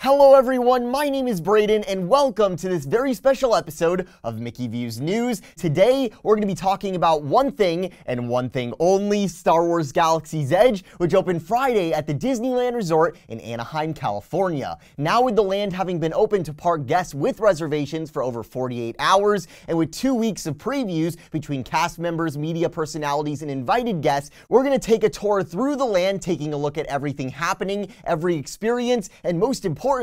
Hello everyone, my name is Brayden and welcome to this very special episode of Mickey Views News. Today, we're going to be talking about one thing and one thing only, Star Wars Galaxy's Edge, which opened Friday at the Disneyland Resort in Anaheim, California. Now with the land having been open to park guests with reservations for over 48 hours, and with 2 weeks of previews between cast members, media personalities, and invited guests, we're going to take a tour through the land, taking a look at everything happening, every experience, and most importantly,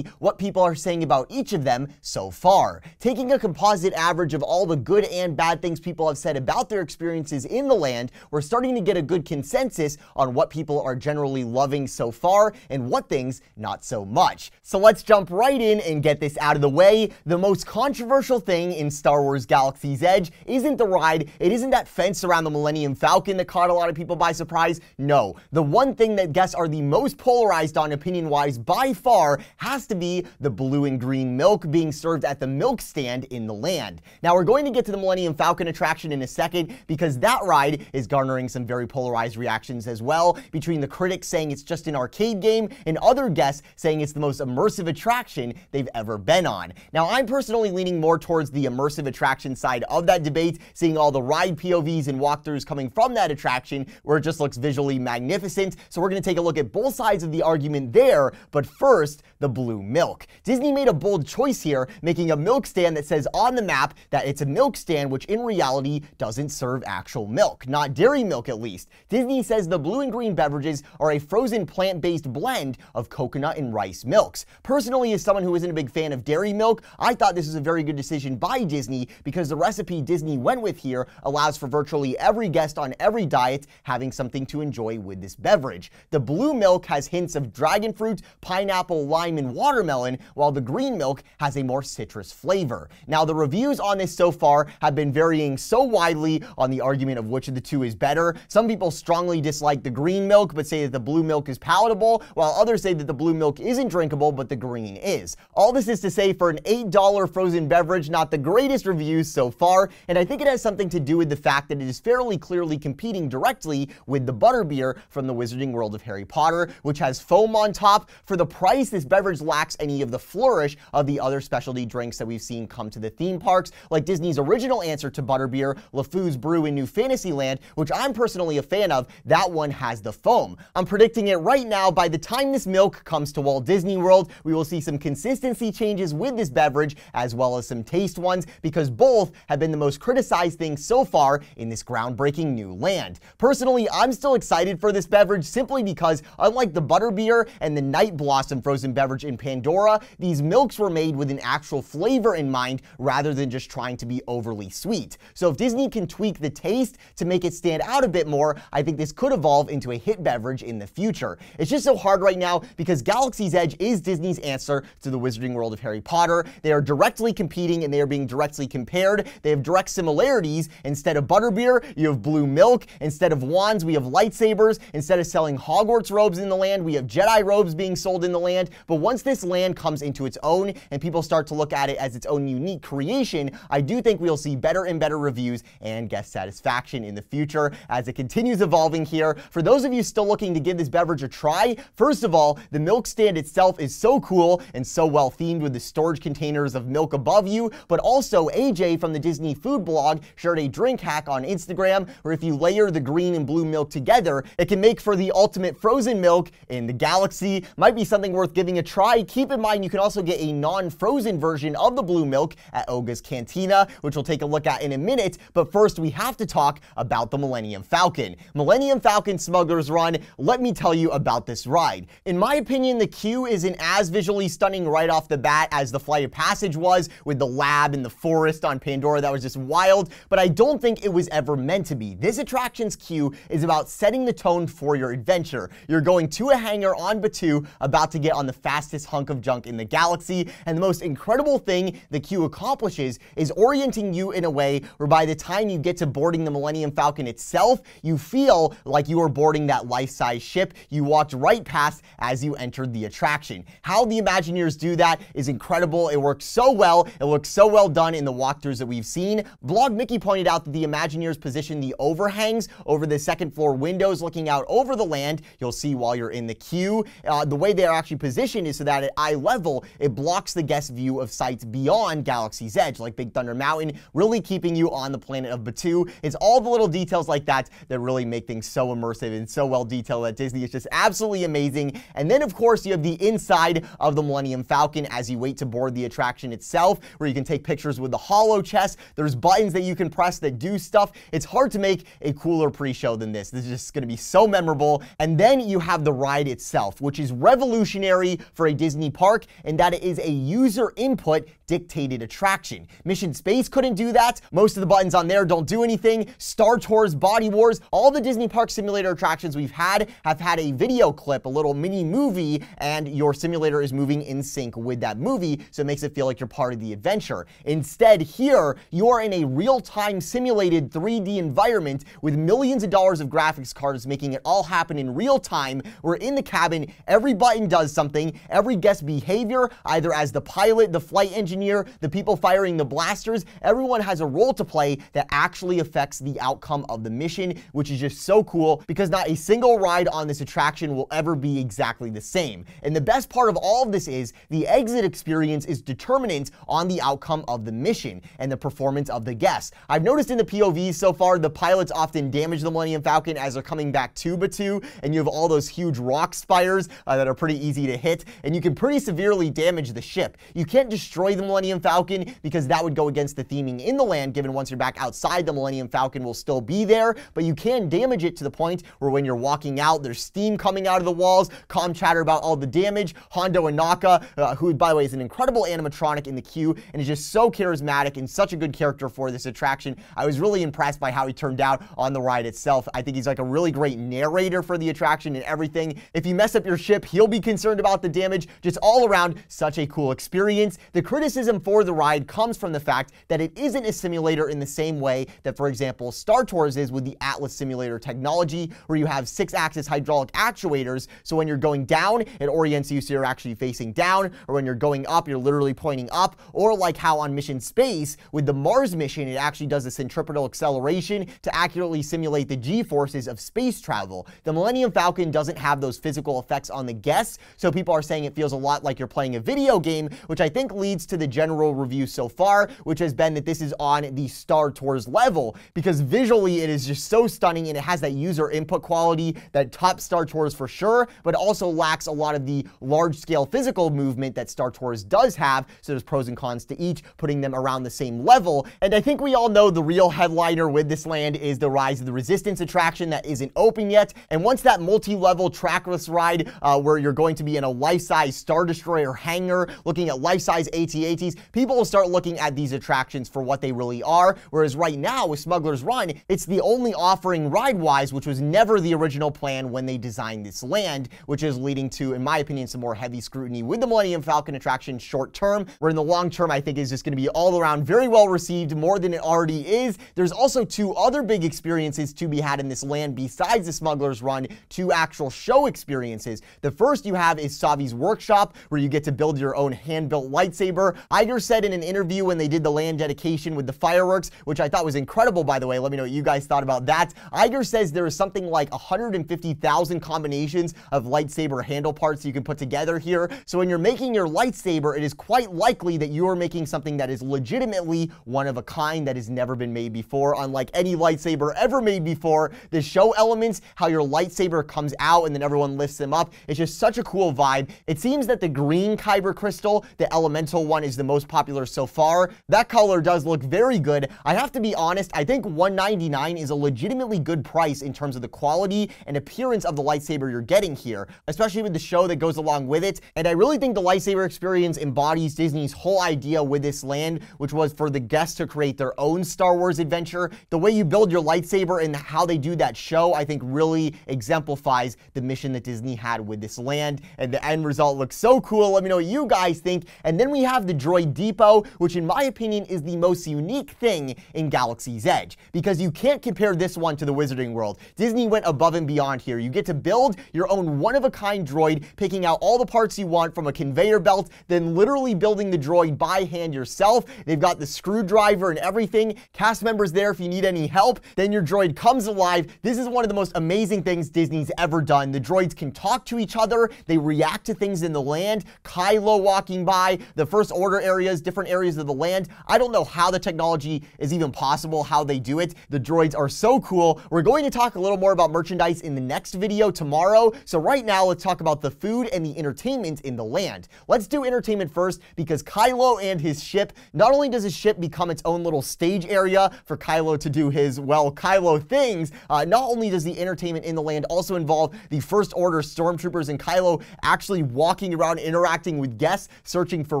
what people are saying about each of them so far. Taking a composite average of all the good and bad things people have said about their experiences in the land, we're starting to get a good consensus on what people are generally loving so far and what things not so much. So let's jump right in and get this out of the way. The most controversial thing in Star Wars Galaxy's Edge isn't the ride, it isn't that fence around the Millennium Falcon that caught a lot of people by surprise. No, the one thing that guests are the most polarized on opinion-wise by far has to be the blue and green milk being served at the milk stand in the land. Now we're going to get to the Millennium Falcon attraction in a second because that ride is garnering some very polarized reactions as well, between the critics saying it's just an arcade game and other guests saying it's the most immersive attraction they've ever been on. Now I'm personally leaning more towards the immersive attraction side of that debate, seeing all the ride POVs and walkthroughs coming from that attraction where it just looks visually magnificent. So we're going to take a look at both sides of the argument there, but first, the blue milk. Disney made a bold choice here, making a milk stand that says on the map that it's a milk stand which in reality doesn't serve actual milk, not dairy milk at least. Disney says the blue and green beverages are a frozen plant-based blend of coconut and rice milks. Personally, as someone who isn't a big fan of dairy milk, I thought this was a very good decision by Disney because the recipe Disney went with here allows for virtually every guest on every diet having something to enjoy with this beverage. The blue milk has hints of dragon fruit, pineapple, lime, and watermelon, while the green milk has a more citrus flavor. Now, the reviews on this so far have been varying so widely on the argument of which of the two is better. Some people strongly dislike the green milk, but say that the blue milk is palatable, while others say that the blue milk isn't drinkable, but the green is. All this is to say, for an $8 frozen beverage, not the greatest reviews so far, and I think it has something to do with the fact that it is fairly clearly competing directly with the butterbeer from the Wizarding World of Harry Potter, which has foam on top. For the price, this beverage lacks any of the flourish of the other specialty drinks that we've seen come to the theme parks, like Disney's original answer to butterbeer, LeFou's Brew in New Fantasyland, which I'm personally a fan of. That one has the foam. I'm predicting it right now, by the time this milk comes to Walt Disney World, we will see some consistency changes with this beverage, as well as some taste ones, because both have been the most criticized things so far in this groundbreaking new land. Personally, I'm still excited for this beverage simply because, unlike the butterbeer and the Night Blossom frozen beverage in Pandora, these milks were made with an actual flavor in mind rather than just trying to be overly sweet. So if Disney can tweak the taste to make it stand out a bit more, I think this could evolve into a hit beverage in the future. It's just so hard right now because Galaxy's Edge is Disney's answer to the Wizarding World of Harry Potter. They are directly competing and they are being directly compared. They have direct similarities. Instead of butterbeer, you have blue milk. Instead of wands, we have lightsabers. Instead of selling Hogwarts robes in the land, we have Jedi robes being sold in the land. But once this land comes into its own and people start to look at it as its own unique creation, I do think we'll see better and better reviews and guest satisfaction in the future as it continues evolving here. For those of you still looking to give this beverage a try, first of all, the milk stand itself is so cool and so well themed with the storage containers of milk above you, but also AJ from the Disney Food blog shared a drink hack on Instagram where if you layer the green and blue milk together, it can make for the ultimate frozen milk in the galaxy. Might be something worth giving a try. Keep in mind you can also get a non-frozen version of the blue milk at Oga's Cantina, which we'll take a look at in a minute, but first we have to talk about the Millennium Falcon. Millennium Falcon Smuggler's Run, let me tell you about this ride. In my opinion, the queue isn't as visually stunning right off the bat as the Flight of Passage was, with the lab and the forest on Pandora. That was just wild, but I don't think it was ever meant to be. This attraction's queue is about setting the tone for your adventure. You're going to a hangar on Batuu, about to get on the fastest hunk of junk in the galaxy, and the most incredible thing the queue accomplishes is orienting you in a way where by the time you get to boarding the Millennium Falcon itself, you feel like you are boarding that life-size ship you walked right past as you entered the attraction. How the Imagineers do that is incredible. It works so well. It looks so well done in the walkthroughs that we've seen. Vlog Mickey pointed out that the Imagineers position the overhangs over the second floor windows looking out over the land. You'll see while you're in the queue. The way they're actually positioned is so that at eye level, it blocks the guest view of sights beyond Galaxy's Edge, like Big Thunder Mountain, really keeping you on the planet of Batuu. It's all the little details like that that really make things so immersive and so well detailed that Disney is just absolutely amazing. And then, of course, you have the inside of the Millennium Falcon as you wait to board the attraction itself, where you can take pictures with the holo chest. There's buttons that you can press that do stuff. It's hard to make a cooler pre-show than this. This is just going to be so memorable. And then you have the ride itself, which is revolutionary for a Disney park in that it is a user input dictated attraction. Mission Space couldn't do that. Most of the buttons on there don't do anything. Star Tours, Body Wars, all the Disney Park simulator attractions we've had have had a video clip, a little mini movie, and your simulator is moving in sync with that movie, so it makes it feel like you're part of the adventure. Instead, here, you are in a real-time simulated 3D environment with millions of dollars of graphics cards making it all happen in real time. We're in the cabin, every button does something, every guest behavior, either as the pilot, the flight engineer, the people firing the blasters, everyone has a role to play that actually affects the outcome of the mission, which is just so cool because not a single ride on this attraction will ever be exactly the same. And the best part of all of this is the exit experience is determinant on the outcome of the mission and the performance of the guests. I've noticed in the POVs so far, the pilots often damage the Millennium Falcon as they're coming back to Batuu, and you have all those huge rock spires that are pretty easy to hit, and you can pretty severely damage the ship. You can't destroy the Millennium Falcon because that would go against the theming in the land, given once you're back outside, the Millennium Falcon will still be there, but you can damage it to the point where when you're walking out, there's steam coming out of the walls, calm chatter about all the damage. Hondo Ohnaka, who, by the way, is an incredible animatronic in the queue and is just so charismatic and such a good character for this attraction. I was really impressed by how he turned out on the ride itself. I think he's like a really great narrator for the attraction and everything. If you mess up your ship, he'll be concerned about the damage. Just all around, such a cool experience. The criticism for the ride comes from the fact that it isn't a simulator in the same way that, for example, Star Tours is with the Atlas simulator technology, where you have 6-axis hydraulic actuators, so when you're going down, it orients you so you're actually facing down, or when you're going up, you're literally pointing up, or like how on Mission Space, with the Mars mission, it actually does a centripetal acceleration to accurately simulate the G-forces of space travel. The Millennium Falcon doesn't have those physical effects on the guests, so people are saying it feels a lot like you're playing a video game, which I think leads to the general review so far, which has been that this is on the Star Tours level, because visually it is just so stunning and it has that user input quality that tops Star Tours for sure, but also lacks a lot of the large-scale physical movement that Star Tours does have, so there's pros and cons to each, putting them around the same level. And I think we all know the real headliner with this land is the Rise of the Resistance attraction that isn't open yet, and once that multi-level trackless ride where you're going to be in a life-size Star Destroyer hangar looking at life-size AT-ATs, people will start looking at these attractions for what they really are, whereas right now with Smuggler's Run, it's the only offering ride-wise, which was never the original plan when they designed this land, which is leading to, in my opinion, some more heavy scrutiny with the Millennium Falcon attraction short term, where in the long term, I think is just going to be all around very well received, more than it already is. There's also 2 other big experiences to be had in this land besides the Smuggler's Run, 2 actual show experiences. The first you have is Savi's Workshop, where you get to build your own hand-built lightsaber. Iger said in an interview when they did the land dedication with the fireworks, which I thought was incredible, by the way, let me know what you guys thought about that. Iger says there is something like 150,000 combinations of lightsaber handle parts you can put together here. So when you're making your lightsaber, it is quite likely that you are making something that is legitimately one of a kind that has never been made before, unlike any lightsaber ever made before. The show elements, how your lightsaber comes out and then everyone lifts them up, it's just such a cool vibe. It seems that the green Kyber crystal, the elemental one, is the most popular so far. That color does look very good. I have to be honest, I think $199 is a legitimately good price in terms of the quality and appearance of the lightsaber you're getting here, especially with the show that goes along with it. And I really think the lightsaber experience embodies Disney's whole idea with this land, which was for the guests to create their own Star Wars adventure. The way you build your lightsaber and how they do that show, I think really exemplifies the mission that Disney had with this land, and the end result looks so cool. Let me know what you guys think. And then we have the Droid Depot, which in my opinion is the most unique thing in Galaxy's Edge, because you can't compare this one to the Wizarding World. Disney went above and beyond here. You get to build your own one-of-a-kind droid, picking out all the parts you want from a conveyor belt, then literally building the droid by hand yourself. They've got the screwdriver and everything. Cast members there if you need any help. Then your droid comes alive. This is one of the most amazing things Disney's ever done. The droids can talk to each other. They react to things in the land, Kylo walking by, the First Order areas, different areas of the land. I don't know how the technology is even possible, how they do it. The droids are so cool. We're going to talk a little more about merchandise in the next video tomorrow. So right now, let's talk about the food and the entertainment in the land. Let's do entertainment first, because Kylo and his ship, not only does his ship become its own little stage area for Kylo to do his, well, Kylo things, not only does the entertainment in the land also involve the First Order stormtroopers and Kylo actually walking around interacting with guests, searching for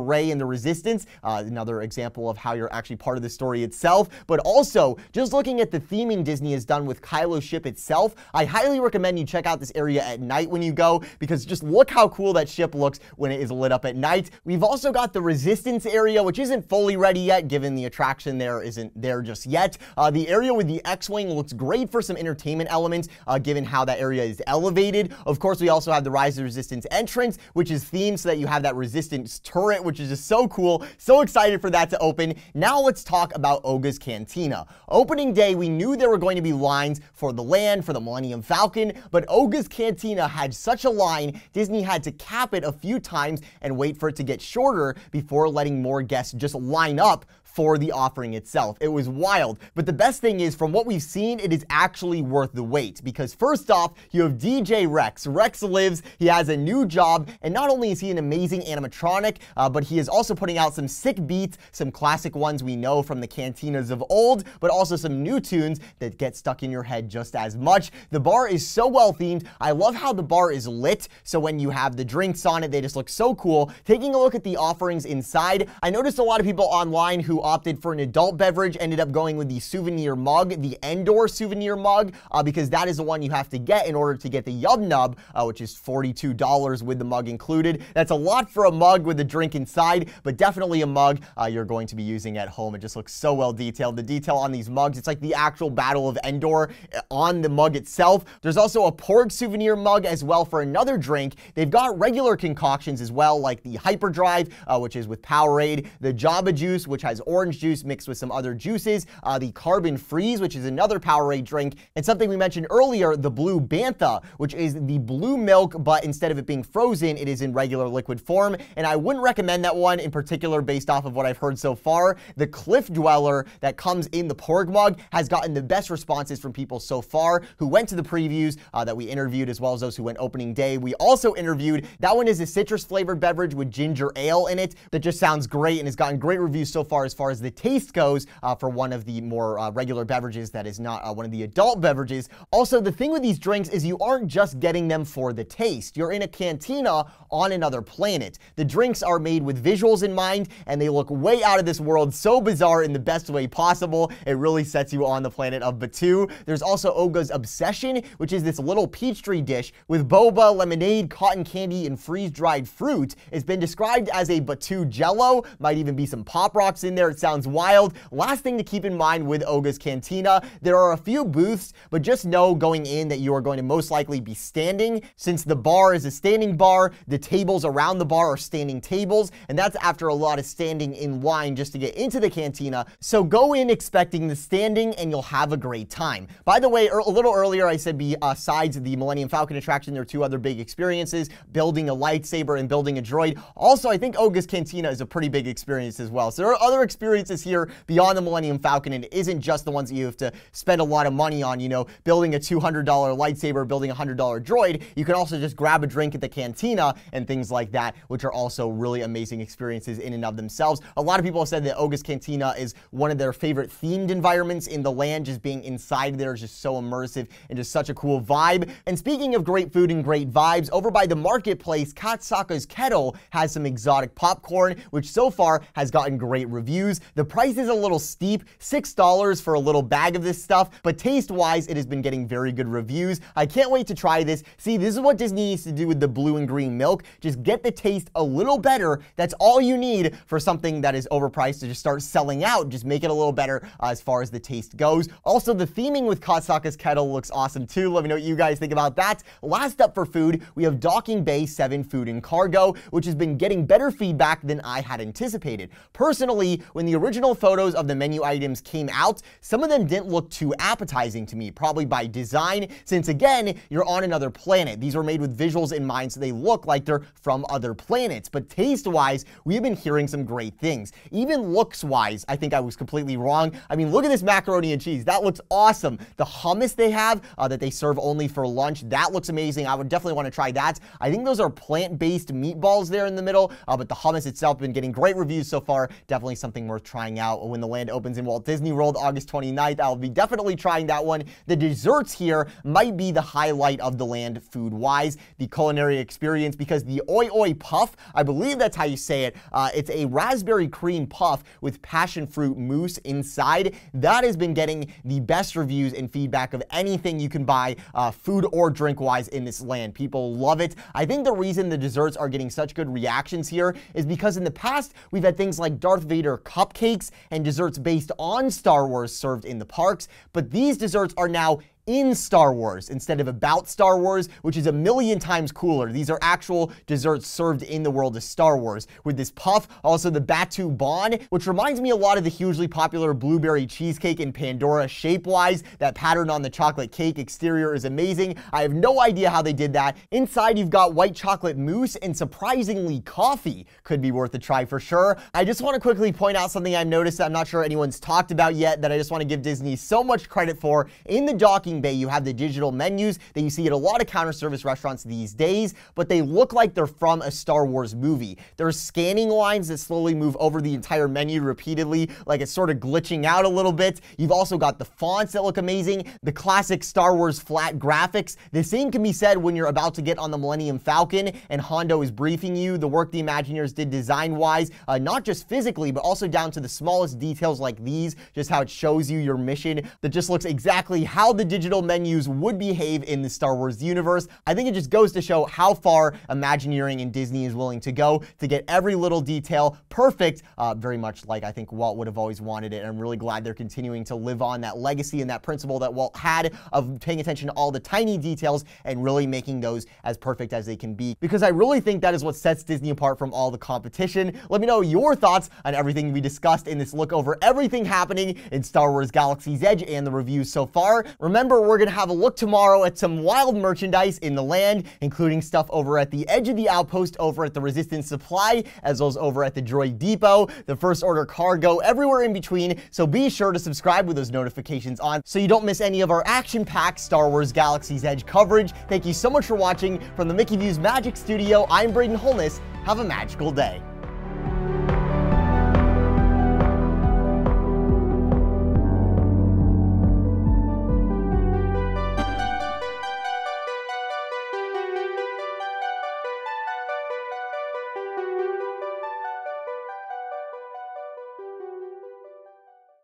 Rey and the Resistance, another example of how you're actually part of the story itself, but also just looking at the theming Disney has done with Kylo's ship itself. I highly recommend you check out this area at night when you go, because just look how cool that ship looks when it is lit up at night. We've also got the Resistance area, which isn't fully ready yet, given the attraction there isn't there just yet. The area with the X-Wing looks great for some entertainment elements, given how that area is elevated. Of course, we also have the Rise of Resistance entrance, which is themed so that you have that Resistance turret, which is just so cool. So excited for that to open. Now let's talk about Oga's Cantina. Opening day, we knew there were going to be lines for the land, for the Millennium Falcon, but Oga's Cantina had such a line, Disney had to cap it a few times and wait for it to get shorter before letting more guests just line up for the offering itself. It was wild. But the best thing is, from what we've seen, it is actually worth the wait, because first off, you have DJ Rex. Rex lives, he has a new job, and not only is he an amazing animatronic, but he is also putting out some sick beats, some classic ones we know from the cantinas of old, but also some new tunes that get stuck in your head just as much. The bar is so well themed. I love how the bar is lit, so when you have the drinks on it, they just look so cool. Taking a look at the offerings inside, I noticed a lot of people online who opted for an adult beverage ended up going with the souvenir mug, the Endor souvenir mug, because that is the one you have to get in order to get the Yub Nub, which is $42 with the mug included. That's a lot for a mug with a drink inside, but definitely a mug you're going to be using at home. It just looks so well detailed. The detail on these mugs, it's like the actual Battle of Endor on the mug itself. There's also a Porg souvenir mug as well for another drink. They've got regular concoctions as well, like the Hyperdrive, which is with Powerade, the Jabba Juice, which has orange juice mixed with some other juices, the Carbon Freeze, which is another Powerade drink, and something we mentioned earlier, the Blue Bantha, which is the blue milk, but instead of it being frozen, it is in regular liquid form, and I wouldn't recommend that one in particular based off of what I've heard so far. The Cliff Dweller that comes in the Porg mug has gotten the best responses from people so far who went to the previews that we interviewed, as well as those who went opening day. We also interviewed, that one is a citrus flavored beverage with ginger ale in it that just sounds great and has gotten great reviews so far as the taste goes for one of the more regular beverages that is not one of the adult beverages. Also, the thing with these drinks is you aren't just getting them for the taste. You're in a cantina on another planet. The drinks are made with visuals in mind, and they look way out of this world, so bizarre in the best way possible. It really sets you on the planet of Batuu. There's also Oga's Obsession, which is this little peach tree dish with boba, lemonade, cotton candy, and freeze-dried fruit. It's been described as a Batuu Jello, might even be some Pop Rocks in there. It sounds wild. Last thing to keep in mind with Oga's Cantina, there are a few booths, but just know going in that you are going to most likely be standing. Since the bar is a standing bar, the tables around the bar are standing tables, and that's after a lot of standing in line just to get into the cantina. So go in expecting the standing and you'll have a great time. By the way, a little earlier I said besides the Millennium Falcon attraction, there are two other big experiences, building a lightsaber and building a droid. Also, I think Oga's Cantina is a pretty big experience as well. So there are other experiences here beyond the Millennium Falcon, and it isn't just the ones that you have to spend a lot of money on, you know, building a $200 lightsaber, building a $100 droid. You can also just grab a drink at the cantina and things like that, which are also really amazing experiences in and of themselves. A lot of people have said that Oga's Cantina is one of their favorite themed environments in the land. Just being inside there is just so immersive and just such a cool vibe. And speaking of great food and great vibes, over by the marketplace, Katsaka's Kettle has some exotic popcorn, which so far has gotten great reviews. The price is a little steep, $6 for a little bag of this stuff, but taste-wise, it has been getting very good reviews. I can't wait to try this. See, this is what Disney needs to do with the blue and green milk. Just get the taste a little better. That's all you need for something that is overpriced to just start selling out. Just make it a little better as far as the taste goes. Also, the theming with Katsaka's Kettle looks awesome too. Let me know what you guys think about that. Last up for food, we have Docking Bay 7 Food and Cargo, which has been getting better feedback than I had anticipated. Personally, when the original photos of the menu items came out, some of them didn't look too appetizing to me, probably by design, since again, you're on another planet. These were made with visuals in mind so they look like they're from other planets. But taste-wise, we've been hearing some great things. Even looks-wise, I think I was completely wrong. I mean, look at this macaroni and cheese. That looks awesome. The hummus they have that they serve only for lunch, that looks amazing. I would definitely want to try that. I think those are plant-based meatballs there in the middle, but the hummus itself been getting great reviews so far. Definitely something worth trying out when the land opens in Walt Disney World August 29th. I'll be definitely trying that one. The desserts here might be the highlight of the land food-wise, the culinary experience, because the Oi Oi Puff, I believe that's how you say it, it's a raspberry cream puff with passion fruit mousse inside. That has been getting the best reviews and feedback of anything you can buy food or drink-wise in this land. People love it. I think the reason the desserts are getting such good reactions here is because in the past, we've had things like Darth Vader cupcakes and desserts based on Star Wars served in the parks, but these desserts are now in Star Wars instead of about Star Wars, which is a million times cooler. These are actual desserts served in the world of Star Wars. With this puff, also the Batu Bon, which reminds me a lot of the hugely popular blueberry cheesecake in Pandora shape-wise. That pattern on the chocolate cake exterior is amazing. I have no idea how they did that. Inside, you've got white chocolate mousse and surprisingly coffee. Could be worth a try for sure. I just want to quickly point out something I've noticed that I'm not sure anyone's talked about yet that I just want to give Disney so much credit for. In the docking bay, you have the digital menus that you see at a lot of counter service restaurants these days, but they look like they're from a Star Wars movie. There's scanning lines that slowly move over the entire menu repeatedly, like it's sort of glitching out a little bit. You've also got the fonts that look amazing, the classic Star Wars flat graphics. The same can be said when you're about to get on the Millennium Falcon and Hondo is briefing you. The work the Imagineers did design-wise, not just physically, but also down to the smallest details like these, just how it shows you your mission, that just looks exactly how the digital menus would behave in the Star Wars universe. I think it just goes to show how far Imagineering and Disney is willing to go to get every little detail perfect, very much like I think Walt would have always wanted it. And I'm really glad they're continuing to live on that legacy and that principle that Walt had of paying attention to all the tiny details and really making those as perfect as they can be, because I really think that is what sets Disney apart from all the competition. Let me know your thoughts on everything we discussed in this look over everything happening in Star Wars Galaxy's Edge and the reviews so far. Remember, we're going to have a look tomorrow at some wild merchandise in the land, including stuff over at the edge of the outpost, over at the Resistance Supply, as well as over at the Droid Depot, the First Order cargo, everywhere in between. So be sure to subscribe with those notifications on so you don't miss any of our action-packed Star Wars Galaxy's Edge coverage. Thank you so much for watching. From the Mickey Views Magic Studio, I'm Braden Holness. Have a magical day.